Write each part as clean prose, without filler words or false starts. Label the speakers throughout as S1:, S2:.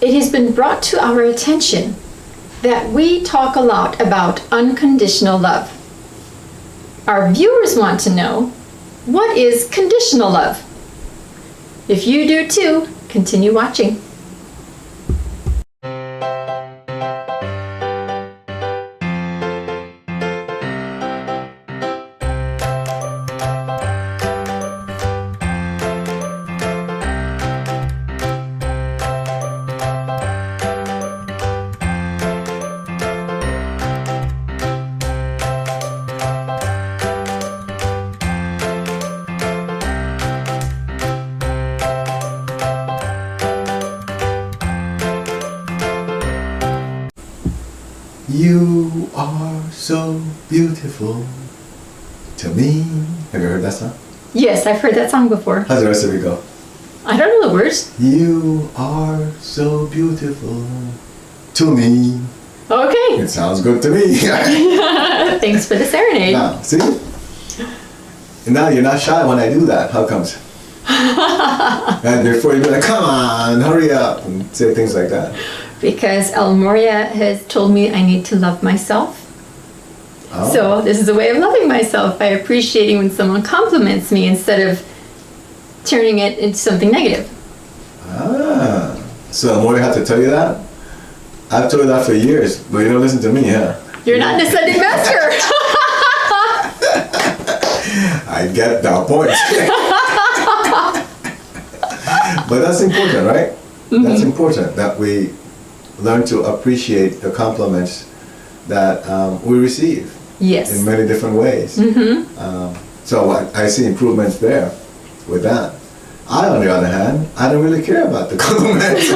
S1: it has been brought to our attention that we talk a lot about unconditional love. Our viewers want to know, what is conditional love? If you do too, continue watching.
S2: You are so beautiful to me. Have you heard that song?
S1: Yes, I've heard that song before.
S2: How's the rest of it go?
S1: I don't know the words.
S2: You are so beautiful to me.
S1: Okay.
S2: It sounds good to me.
S1: Thanks for the serenade.
S2: Now, see? Now you're not shy when I do that. How comes? And before you'd be like, come on, hurry up, and say things like that.
S1: Because El Moria has told me I need to love myself.
S2: Oh.
S1: So this is a way of loving myself by appreciating when someone compliments me instead of turning it into something negative.
S2: Ah. So Mori had to tell you that? I've told you that for years, but you don't listen to me, huh?
S1: You're not an ascended master.
S2: I get that point. But that's important, right? Mm-hmm. That's important that we learn to appreciate the compliments that we receive.
S1: Yes.
S2: In many different ways.
S1: Mm-hmm.
S2: So I see improvements there with that. I, on the other hand, I don't really care about the compliments.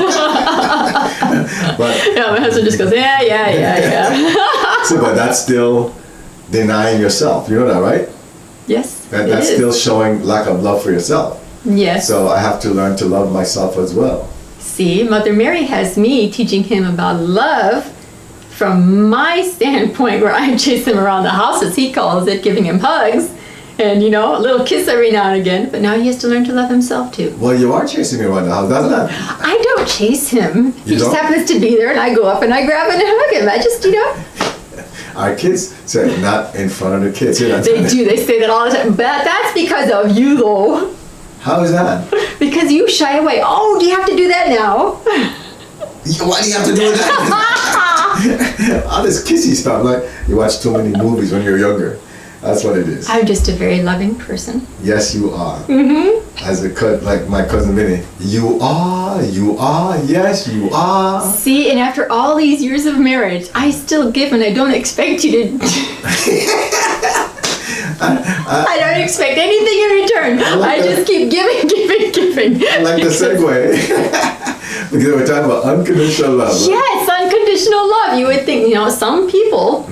S2: But
S1: yeah, my husband just goes, yeah.
S2: So, but that's still denying yourself. You know that, right?
S1: Yes.
S2: That's still showing lack of love for yourself.
S1: Yes.
S2: So I have to learn to love myself as well.
S1: See, Mother Mary has me teaching him about love from my standpoint, where I chase him around the house, as he calls it, giving him hugs and, you know, a little kiss every now and again. But now he has to learn to love himself too.
S2: Well, you are chasing me around the house, doesn't that?
S1: I don't chase him. He just happens to be there, and I go up and I grab him and hug him. I just, you know.
S2: Our kids say, not in front of the kids.
S1: They do. They say that all the time. But that's because of you, though.
S2: How is that?
S1: Because you shy away. Oh, do you have to do that now?
S2: Why do you have to do that? All this kissy stuff. Like, you watch too many movies when you're younger. That's what it is.
S1: I'm just a very loving person.
S2: Yes, you are.
S1: Mm-hmm.
S2: Like my cousin Vinny. You are, yes, you are.
S1: See, and after all these years of marriage, I still give, and I don't expect you to... I don't expect anything in return. I just keep giving.
S2: I like the segue. Because we're talking about unconditional love.
S1: Yes, unconditional love. You would think, you know, some people,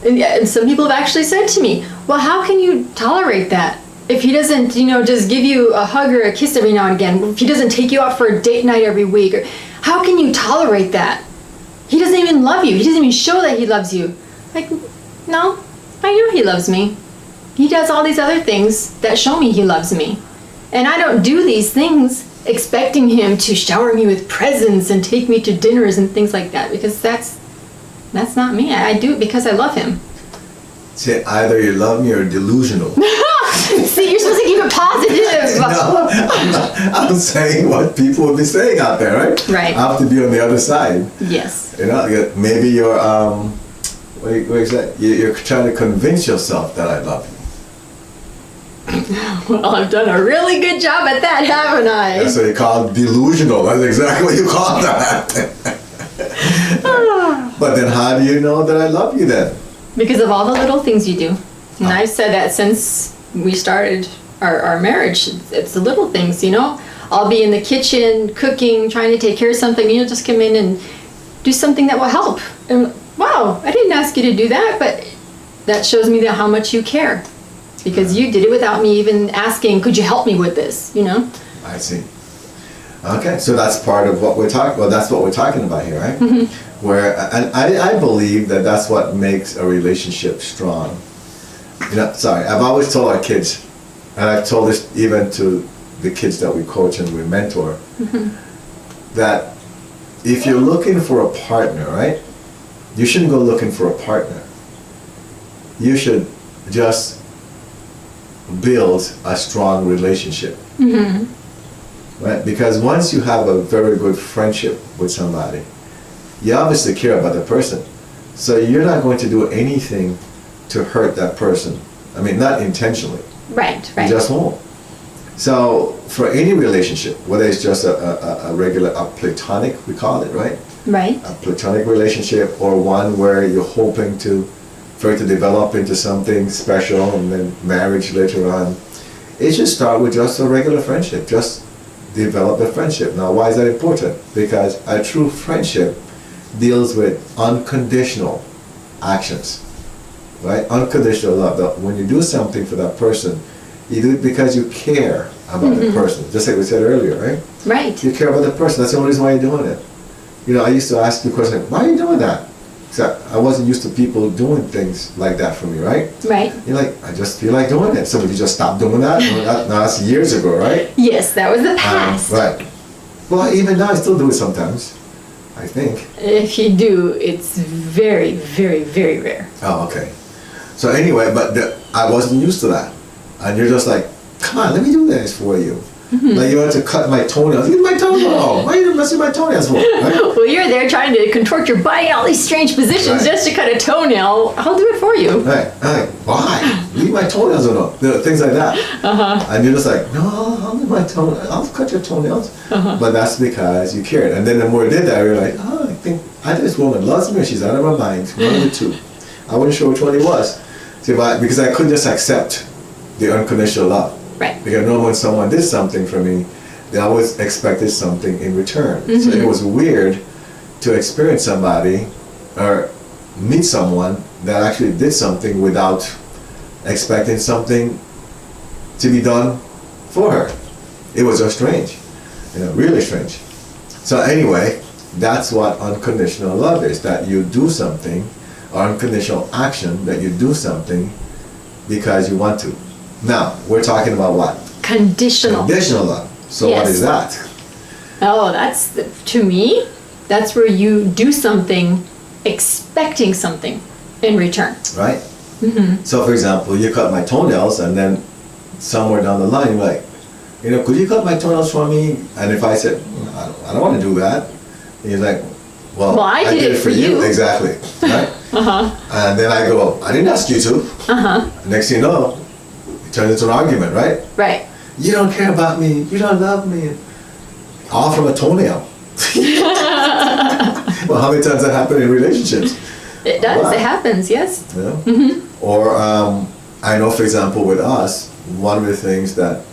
S1: and some people have actually said to me, well, how can you tolerate that? If he doesn't, you know, just give you a hug or a kiss every now and again, if he doesn't take you out for a date night every week, or how can you tolerate that? He doesn't even love you. He doesn't even show that he loves you. Like, no, I know he loves me. He does all these other things that show me he loves me. And I don't do these things expecting him to shower me with presents and take me to dinners and things like that, because that's not me. I do it because I love him.
S2: See, either you love me or you're delusional.
S1: See, you're supposed to keep it positive.
S2: No, I'm saying what people would be saying out there, right?
S1: Right.
S2: I have to be on the other side.
S1: Yes.
S2: You know, maybe you're, what is that? You're trying to convince yourself that I love you.
S1: Well, I've done a really good job at that, haven't I?
S2: That's what you call delusional. That's exactly what you call that. But then how do you know that I love you then?
S1: Because of all the little things you do. And I've said that since we started our marriage. It's the little things, you know. I'll be in the kitchen cooking, trying to take care of something. You'll just come in and do something that will help. And wow, I didn't ask you to do that, but that shows me that how much you care. Because you did it without me even asking, could you help me with this, you know?
S2: I see. Okay, so that's part of what we're talking, well, that's what we're talking about here, right?
S1: Mm-hmm.
S2: Where, and I believe that that's what makes a relationship strong. You know, sorry, I've always told our kids, and I've told this even to the kids that we coach and we mentor, that if you're looking for a partner, right? You shouldn't go looking for a partner. You should just build a strong relationship. Right? Because once you have a very good friendship with somebody, you obviously care about the person. So you're not going to do anything to hurt that person. I mean, not intentionally.
S1: Right,
S2: You
S1: right.
S2: just won't. So for any relationship, whether it's just a regular, a platonic, we call it, right?
S1: Right.
S2: A platonic relationship, or one where you're hoping for it to develop into something special and then marriage later on. It should start with just a regular friendship. Just develop a friendship. Now, why is that important? Because a true friendship deals with unconditional actions, right? Unconditional love. That when you do something for that person, you do it because you care about the person. Just like we said earlier, right?
S1: Right.
S2: You care about the person. That's the only reason why you're doing it. You know, I used to ask you a question, why are you doing that? Because I wasn't used to people doing things like that for me, right?
S1: Right.
S2: You're like, I just feel like doing it. So would you just stop doing that? No, that's years ago, right?
S1: Yes, that was the past.
S2: Right. Well, even now I still do it sometimes, I think.
S1: If you do, it's very, very, very rare.
S2: Oh, okay. So anyway, but I wasn't used to that. And you're just like, come on, let me do this for you. Like you want to cut my toenails. Leave my toenails. Why are you messing my toenails for? Right?
S1: Well, you're there trying to contort your body in all these strange positions
S2: Right.
S1: just to cut a toenail. I'll do it for you.
S2: Right. I'm like, why? Leave my toenails alone. You know, things like that. And you're just like, no, I'll leave my toenails. I'll cut your toenails. But that's because you cared. And then the more you did that, you're like, oh, I think this woman loves me or she's out of her mind. One of the two. I wasn't sure which one it was. See, because I couldn't just accept the unconditional love.
S1: Right.
S2: Because I know when someone did something for me, they always expected something in return. So it was weird to experience somebody or meet someone that actually did something without expecting something to be done for her. It was just strange, really strange. So anyway, that's what unconditional love is, that you do something, or unconditional action, that you do something because you want to. Now, we're talking about what?
S1: Conditional.
S2: Conditional love. So
S1: Yes.
S2: what is that?
S1: Oh, to me, that's where you do something expecting something in return.
S2: Right? So for example, you cut my toenails and then somewhere down the line you're like, could you cut my toenails for me? And if I said, I don't want to do that, and you're like, well,
S1: I did it for you.
S2: Exactly. Right? And then I go, I didn't ask you to. Next thing you know, it turns into an argument, right?
S1: Right.
S2: You don't care about me, you don't love me. All from a toenail. Well, how many times that happen in relationships?
S1: It does.
S2: Wow.
S1: It happens. Yes.
S2: Or I know, for example, with us, one of the things that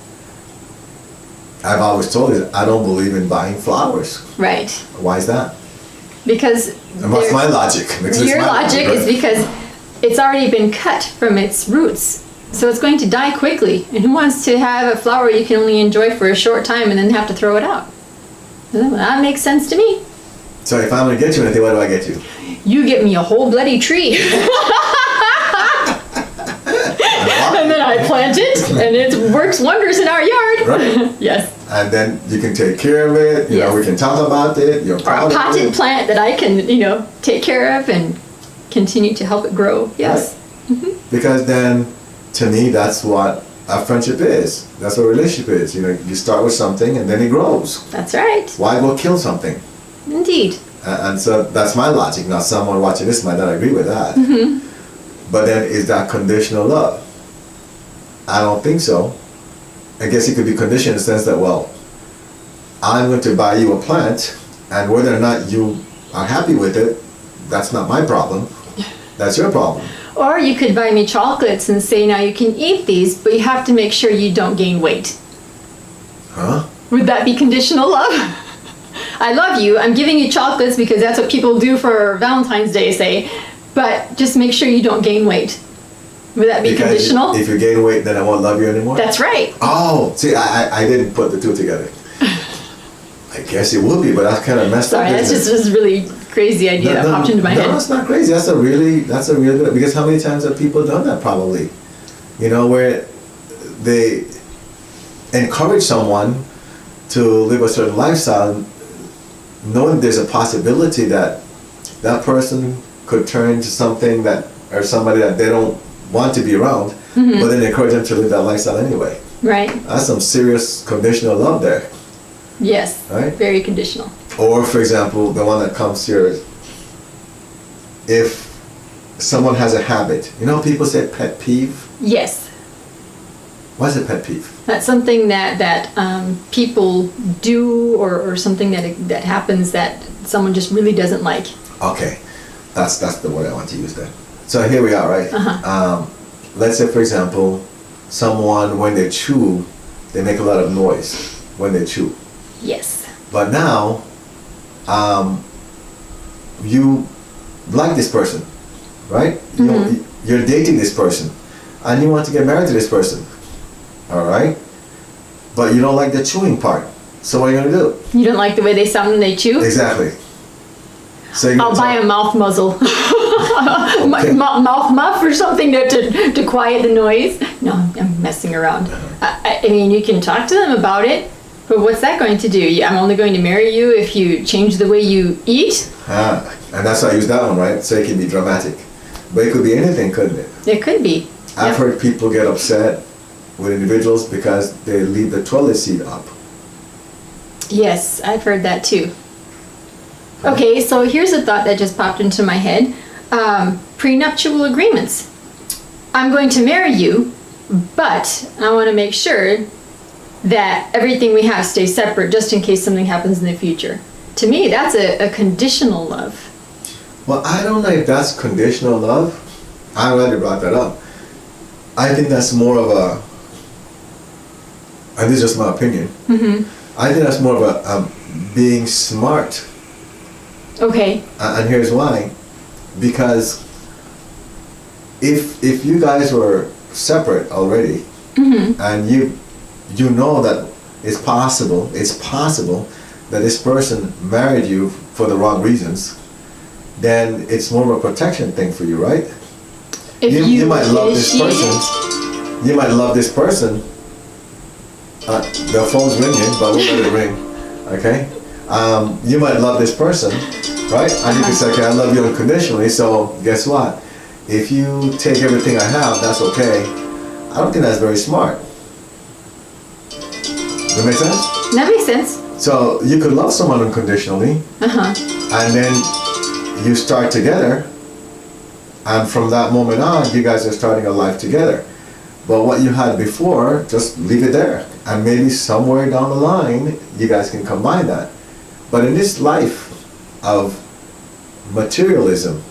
S2: I've always told is I don't believe in buying flowers.
S1: Right.
S2: Why is that?
S1: Because
S2: And what's my logic? Because it's
S1: your
S2: my
S1: logic
S2: right?
S1: is because it's already been cut from its roots. So it's going to die quickly. And who wants to have a flower you can only enjoy for a short time and then have to throw it out? That makes sense to me.
S2: So if I'm going to get you anything, what do I get you?
S1: You get me a whole bloody tree. And then I plant it, and it works wonders in our yard.
S2: Right.
S1: Yes.
S2: And then you can take care of it. You know,
S1: Yes.
S2: we can talk about it. You're
S1: Or a
S2: proud of
S1: potted
S2: it.
S1: plant that I can, take care of and continue to help it grow. Yes.
S2: Because then, to me, that's what a friendship is. That's what a relationship is. You start with something and then it grows.
S1: That's right.
S2: Why go kill something?
S1: Indeed.
S2: And so that's my logic. Now, someone watching this might not agree with that. But then, is that conditional love? I don't think so. I guess it could be conditioned in the sense that, well, I'm going to buy you a plant, and whether or not you are happy with it, that's not my problem. That's your problem.
S1: Or you could buy me chocolates and say, now you can eat these, but you have to make sure you don't gain weight.
S2: Huh?
S1: Would that be conditional love? I love you. I'm giving you chocolates because that's what people do for Valentine's Day, say. But just make sure you don't gain weight. Would that be
S2: Because
S1: conditional?
S2: if you gain weight, then I won't love you anymore?
S1: That's right.
S2: Oh, see, I didn't put the two together. I guess it would be, but that's kind of messed
S1: Sorry,
S2: up.
S1: that's
S2: isn't
S1: just a really crazy idea that popped into my
S2: No,
S1: head.
S2: it's not crazy. That's a really good, because how many times have people done that probably? Where they encourage someone to live a certain lifestyle knowing there's a possibility that that person could turn into something that, or somebody that they don't want to be around, but then encourage them to live that lifestyle anyway.
S1: Right.
S2: That's some serious conditional love there.
S1: Yes.
S2: Right?
S1: Very conditional.
S2: Or, for example, the one that comes here is if someone has a habit. You know, people say pet peeve.
S1: Yes.
S2: What's a pet peeve?
S1: That's something that people do, or something that happens that someone just really doesn't like.
S2: Okay, that's the word I want to use then. So here we are, right? Let's say, for example, someone, when they chew, they make a lot of noise when they chew.
S1: Yes.
S2: But now, you like this person, right? You're dating this person, and you want to get married to this person, all right? But you don't like the chewing part. So what are you gonna do?
S1: You don't like the way they sound when they chew?
S2: Exactly. So
S1: I'll buy a mouth muzzle. Mouth muff or something to quiet the noise. No, I'm messing around. I mean, you can talk to them about it, but what's that going to do? I'm only going to marry you if you change the way you eat?
S2: And that's why I use that one, right? So it can be dramatic. But it could be anything, couldn't it?
S1: It could be.
S2: I've heard people get upset with individuals because they leave the toilet seat up.
S1: Yes, I've heard that too. Okay, so here's a thought that just popped into my head. Prenuptial agreements. I'm going to marry you, but I want to make sure that everything we have stays separate just in case something happens in the future. To me, that's a conditional love.
S2: Well, I don't know if that's conditional love. I'm glad you brought that up. I think that's more of a, and this is just my opinion, I think that's more of a being smart.
S1: Okay.
S2: And here's why. Because if you guys were separate already, and you know that it's possible that this person married you for the wrong reasons, then it's more of a protection thing for you, right?
S1: If
S2: you might love this person. You might love this person. The phone's ringing, but we'll let it ring. Okay? You might love this person, right? And you can say, okay, I love you unconditionally, so guess what? If you take everything I have, that's okay. I don't think that's very smart. Does that make sense?
S1: That makes sense.
S2: So you could love someone unconditionally, and then you start together, and from that moment on, you guys are starting a life together. But what you had before, just leave it there. And maybe somewhere down the line, you guys can combine that. But in this life of materialism,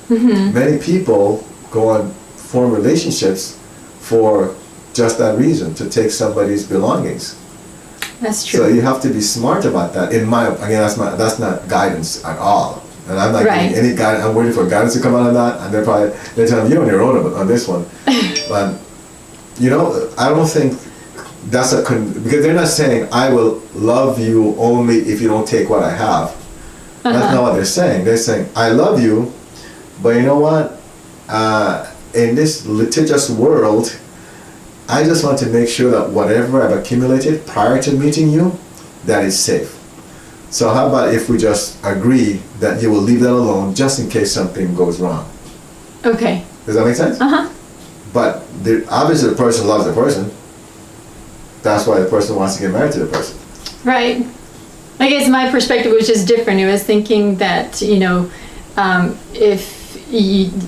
S2: many people go and form relationships for just that reason, to take somebody's belongings.
S1: That's true.
S2: So you have to be smart about that. In my opinion, that's not guidance at all. And I'm not getting any guidance. I'm waiting for guidance to come out of that, and they're telling me, you're on your own on this one. But you know, I don't think that's because they're not saying I will love you only if you don't take what I have. That's not what they're saying. They're saying I love you, but you know what? In this litigious world, I just want to make sure that whatever I've accumulated prior to meeting you, that is safe. So how about if we just agree that you will leave that alone just in case something goes wrong?
S1: Okay.
S2: Does that make sense? But obviously the person loves the person. That's why the person wants to get married to the person.
S1: Right. I guess my perspective was just different. It was thinking that, you know, if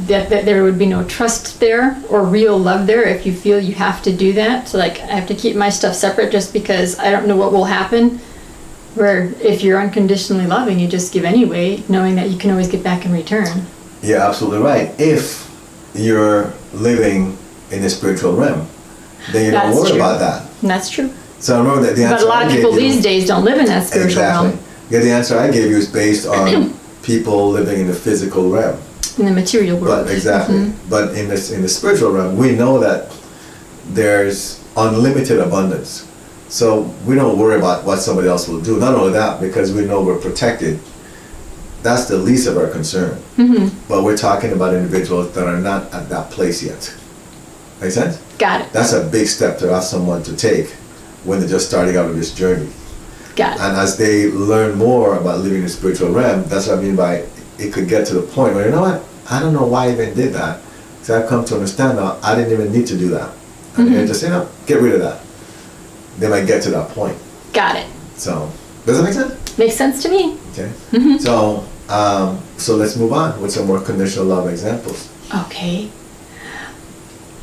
S1: that there would be no trust there or real love there if you feel you have to do that. So like, I have to keep my stuff separate just because I don't know what will happen. Where if you're unconditionally loving, you just give anyway, knowing that you can always get back in return.
S2: You're absolutely right. If you're living in the spiritual realm, then you don't worry about that.
S1: That's true.
S2: So remember that the answer
S1: but a lot of people these days don't live in that spiritual realm.
S2: Yeah, the answer I gave you is based on people living in the physical realm.
S1: In the material world.
S2: But exactly. But in the spiritual realm, we know that there's unlimited abundance. So we don't worry about what somebody else will do. Not only that, because we know we're protected. That's the least of our concern. But we're talking about individuals that are not at that place yet. Make sense?
S1: Got it.
S2: That's a big step to ask someone to take when they're just starting out on this journey.
S1: Got it.
S2: And as they learn more about living in the spiritual realm, that's what I mean by it could get to the point where, you know what, I don't know why I even did that. So I've come to understand now, I didn't even need to do that. And they just, get rid of that. They might get to that point.
S1: Got it.
S2: So, does that make sense?
S1: Makes sense to me.
S2: Okay. So, so let's move on with some more conditional love examples.
S1: Okay.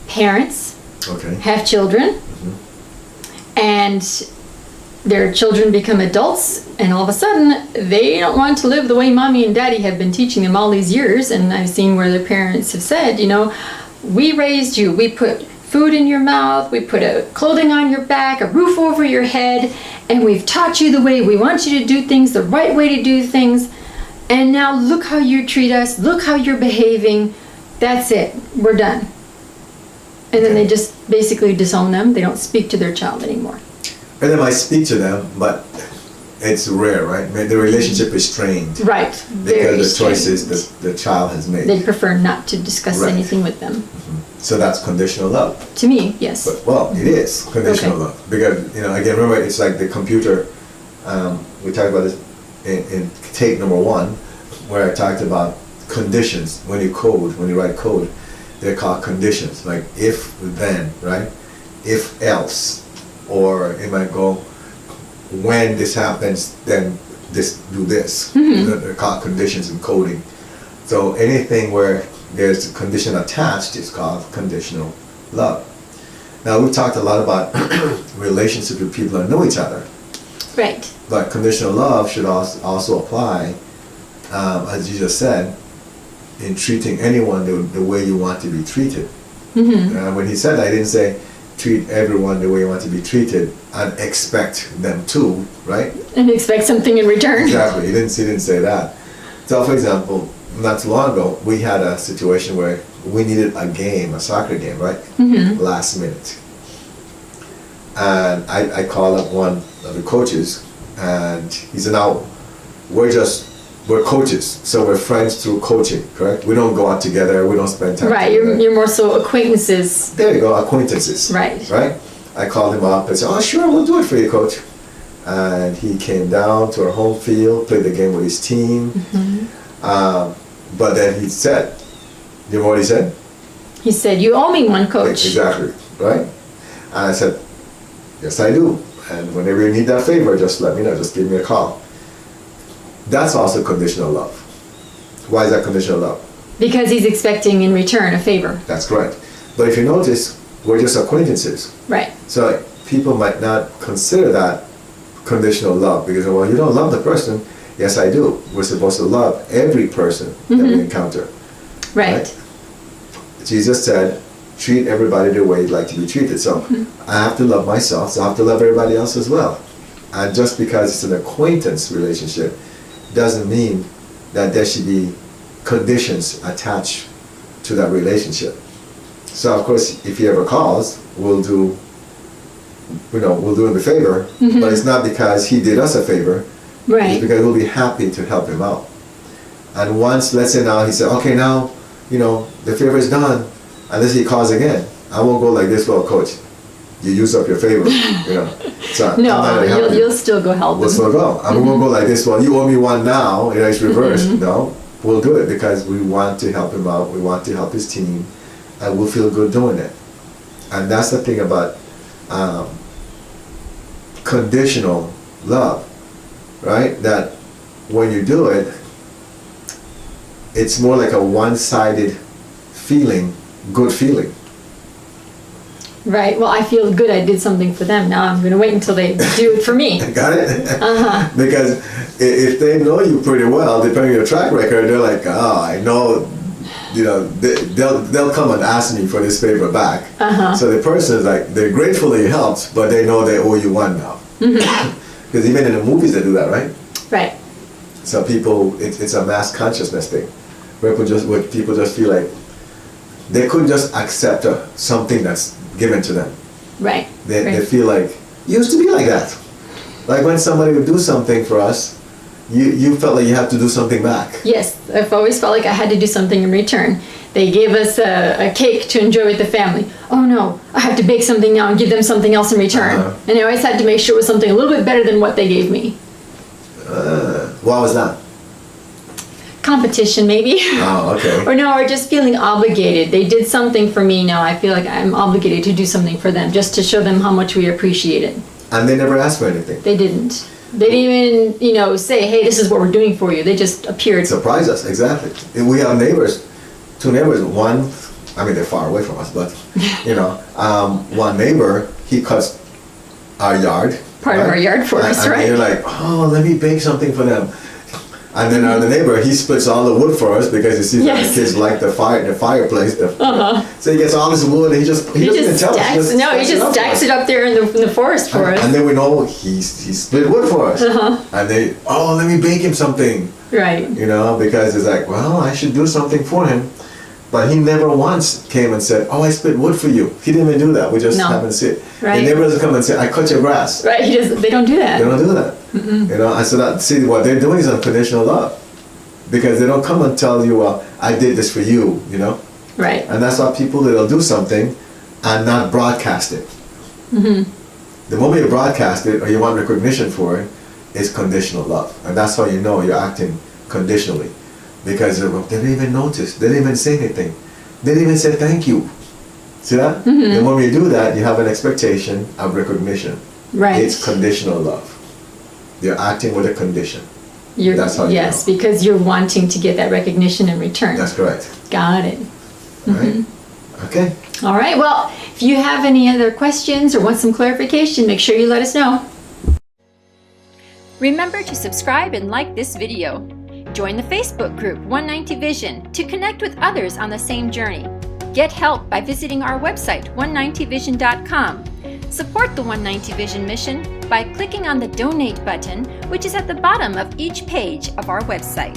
S1: Parents
S2: Okay.
S1: have children, and their children become adults, and all of a sudden they don't want to live the way mommy and daddy have been teaching them all these years. And I've seen where their parents have said, we raised you, we put food in your mouth, we put a clothing on your back, a roof over your head, and we've taught you the way we want you to do things, the right way to do things, and now look how you treat us, look how you're behaving. That's it, we're done. And then they just basically disown them. They don't speak to their child anymore.
S2: And they might speak to them, but it's rare, right? I mean, the relationship is strained.
S1: Right.
S2: Because the choices that the child has made.
S1: They prefer not to discuss
S2: Right.
S1: anything with them.
S2: So that's conditional love.
S1: To me, yes.
S2: But, well, it is conditional
S1: Okay.
S2: love. Because, again, remember, it's like the computer. We talked about this in tape number 1, where I talked about conditions. When you write code, they're called conditions. Like if, then, right? If, else. Or it might go, when this happens, then do this. They're called conditions in coding. So anything where there's a condition attached is called conditional love. Now, we've talked a lot about relationships with people that know each other.
S1: Right.
S2: But conditional love should also apply, as you just said, in treating anyone the way you want to be treated. When he said that, he didn't say treat everyone the way you want to be treated and expect them to, right?
S1: And expect something in return.
S2: Exactly. He didn't say that. So, for example, not too long ago, we had a situation where we needed a soccer game, right? Last minute. And I called up one of the coaches, and he said, now, we're coaches, so we're friends through coaching, correct? We don't go out together, we don't spend time
S1: Right,
S2: together.
S1: you're more so acquaintances.
S2: There you go, acquaintances.
S1: Right.
S2: Right? I called him up and said, oh, sure, we'll do it for you, coach. And he came down to our home field, played the game with his team. But then he said, you know what he said?
S1: He said, you owe me one, coach.
S2: Exactly, right? And I said, yes, I do. And whenever you need that favor, just let me know, just give me a call. That's also conditional love. Why is that conditional love?
S1: Because he's expecting in return a favor.
S2: That's correct. But if you notice, we're just acquaintances.
S1: Right.
S2: So people might not consider that conditional love because, well, you don't love the person. Yes, I do. We're supposed to love every person that we encounter.
S1: Right.
S2: Jesus said, treat everybody the way you'd like to be treated. So I have to love myself, so I have to love everybody else as well. And just because it's an acquaintance relationship doesn't mean that there should be conditions attached to that relationship. So of course, if he ever calls, we'll do him a favor, but it's not because he did us a favor.
S1: Right.
S2: It's because we'll be happy to help him out. And once, let's say now he said, okay, now, the favor is done, unless he calls again. I won't go like this, well, coach, you use up your favor, So
S1: No, you'll still go help
S2: we'll
S1: him.
S2: still go. And we won't go like this, well, you owe me one now, it's reversed. No, we'll do it because we want to help him out, we want to help his team, and we'll feel good doing it. And that's the thing about conditional love, right? That when you do it, it's more like a one-sided feeling, good feeling.
S1: Right. Well, I feel good I did something for them. Now I'm going to wait until they do it for me.
S2: Got it? Because if they know you pretty well, depending on your track record, they're like, oh, I know, they'll come and ask me for this favor back. So the person is like, they're grateful that you helped, but they know they owe you one now. Because even in the movies they do that, right?
S1: Right.
S2: So people, it's a mass consciousness thing, where people just feel like they couldn't just accept something that's given to them.
S1: Right.
S2: They feel like, you used to be like that. Like when somebody would do something for us, you felt like you had to do something back.
S1: Yes, I've always felt like I had to do something in return. they gave us a cake to enjoy with the family. Oh no, I have to bake something now and give them something else in return. And I always had to make sure it was something a little bit better than what they gave me.
S2: What was that?
S1: Competition, maybe.
S2: Oh, okay.
S1: or just feeling obligated. They did something for me, now I feel like I'm obligated to do something for them, just to show them how much we appreciate it.
S2: And they never asked for anything.
S1: They didn't. They didn't even, say, hey, this is what we're doing for you. They just appeared.
S2: Surprise us, exactly. And we have neighbors, two neighbors. One, I mean, they're far away from us, but, one neighbor, he cuts our yard.
S1: Part of our yard for us, right?
S2: And you're like, oh, let me bake something for them. And then the neighbor, he splits all the wood for us because he sees that the kids like the fireplace. So he gets all this wood and he doesn't even tell us.
S1: He just stacks it up there in the forest for us.
S2: And then we know he split wood for us. And they, let me bake him something.
S1: Right.
S2: Because it's like, well, I should do something for him. But he never once came and said, I split wood for you. He didn't even do that. We just happened to see it.
S1: Right.
S2: He never doesn't come and say, I cut your grass.
S1: Right. They don't do that.
S2: They don't do that. And so what they're doing is unconditional love. Because they don't come and tell you, I did this for you,
S1: Right.
S2: And that's why people, they'll do something and not broadcast it. The moment you broadcast it or you want recognition for it, it's conditional love. And that's how you know you're acting conditionally. Because they didn't even notice. They didn't even say anything. They didn't even say thank you. See that? And when you do that, you have an expectation of recognition.
S1: Right.
S2: It's conditional love. You're acting with a condition. That's how you know.
S1: Because you're wanting to get that recognition in return.
S2: That's correct.
S1: Got it.
S2: Right? Okay.
S1: All right. Well, if you have any other questions or want some clarification, make sure you let us know. Remember to subscribe and like this video. Join the Facebook group 190 Vision to connect with others on the same journey. Get help by visiting our website 190vision.com. Support the 190 Vision mission by clicking on the donate button, which is at the bottom of each page of our website.